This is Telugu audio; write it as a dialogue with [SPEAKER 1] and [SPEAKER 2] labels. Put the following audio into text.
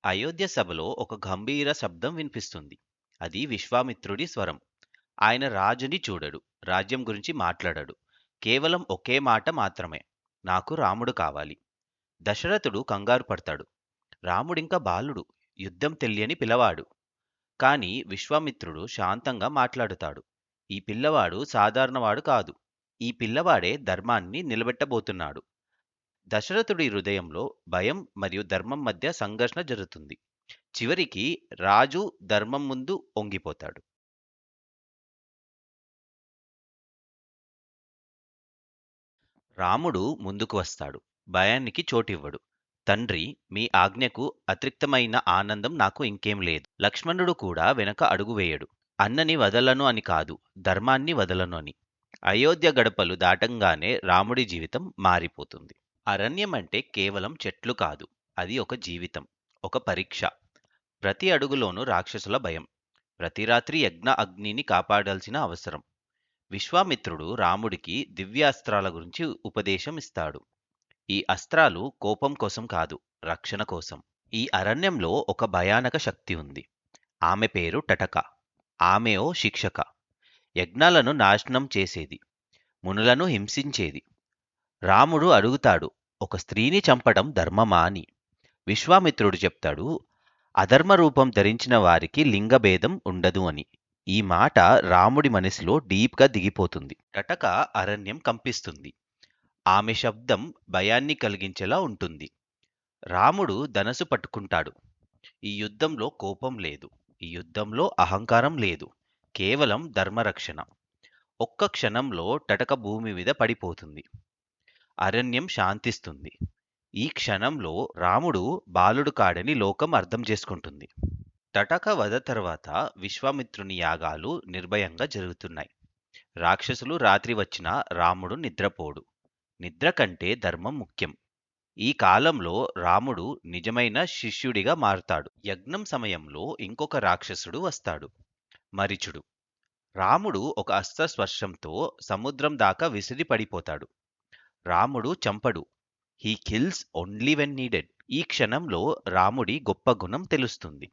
[SPEAKER 1] అయోధ్య సభలో ఒక గంభీర శబ్దం వినిపిస్తుంది. అది విశ్వామిత్రుడి స్వరం. ఆయన రాజుని చూడడు. రాజ్యం గురించి మాట్లాడడు. కేవలం ఒకే మాట మాత్రమే. నాకు రాముడు కావాలి. దశరథుడు కంగారు పడతాడు. రాముడింకా బాలుడు. యుద్ధం తెలియని పిల్లవాడు. కానీ విశ్వామిత్రుడు శాంతంగా మాట్లాడుతాడు. ఈ పిల్లవాడు సాధారణవాడు కాదు. ఈ పిల్లవాడే ధర్మాన్ని నిలబెట్టబోతున్నాడు. దశరథుడి హృదయంలో భయం మరియు ధర్మం మధ్య సంఘర్షణ జరుగుతుంది. చివరికి రాజు ధర్మం ముందు ఒంగిపోతాడు. రాముడు ముందుకు వస్తాడు. భయానికి చోటివ్వడు. తండ్రి, మీ ఆజ్ఞకు అతిరిక్తమైన ఆనందం నాకు ఇంకేం లేదు. లక్ష్మణుడు కూడా వెనక అడుగు వేయడు. అన్నని వదలను అని కాదు, ధర్మాన్ని వదలను అని. అయోధ్య గడపలు దాటంగానే రాముడి జీవితం మారిపోతుంది. అరణ్యం అంటే కేవలం చెట్లు కాదు. అది ఒక జీవితం. ఒక పరీక్ష. ప్రతి అడుగులోనూ రాక్షసుల భయం. ప్రతి రాత్రి యజ్ఞ అగ్నిని కాపాడాల్సిన అవసరం. విశ్వామిత్రుడు రాముడికి దివ్యాస్త్రాల గురించి ఉపదేశం ఇస్తాడు. ఈ అస్త్రాలు కోపం కోసం కాదు, రక్షణ కోసం. ఈ అరణ్యంలో ఒక భయానక శక్తి ఉంది. ఆమె పేరు టటక. ఆమె ఓ శిక్షక. యజ్ఞాలను నాశనం చేసేది. మునులను హింసించేది. రాముడు అడుగుతాడు, ఒక స్త్రీని చంపడం ధర్మమా అని. విశ్వామిత్రుడు చెప్తాడు, అధర్మ రూపం ధరించిన వారికి లింగభేదం ఉండదు అని. ఈ మాట రాముడి మనసులో డీప్గా దిగిపోతుంది. టటక అరణ్యం కంపిస్తుంది. ఆమె శబ్దం భయాన్ని కలిగించేలా ఉంటుంది. రాముడు ధనసు పట్టుకుంటాడు. ఈ యుద్ధంలో కోపం లేదు. ఈ యుద్ధంలో అహంకారం లేదు. కేవలం ధర్మరక్షణ. ఒక్క క్షణంలో టటక భూమి మీద పడిపోతుంది. అరణ్యం శాంతిస్తుంది. ఈ క్షణంలో రాముడు బాలుడు కాడని లోకం అర్థం చేసుకుంటుంది. టటక వధ తర్వాత విశ్వామిత్రుని యాగాలు నిర్భయంగా జరుగుతున్నాయి. రాక్షసులు రాత్రి వచ్చినా రాముడు నిద్రపోడు. నిద్ర కంటే ధర్మం ముఖ్యం. ఈ కాలంలో రాముడు నిజమైన శిష్యుడిగా మారుతాడు. యజ్ఞం సమయంలో ఇంకొక రాక్షసుడు వస్తాడు, మరిచుడు. రాముడు ఒక అస్త్ర స్పర్శంతో సముద్రం దాకా విసిరి పడిపోతాడు. రాముడు చంపడు. He kills only when needed. ఈ క్షణంలో రాముడి గొప్ప గుణం తెలుస్తుంది.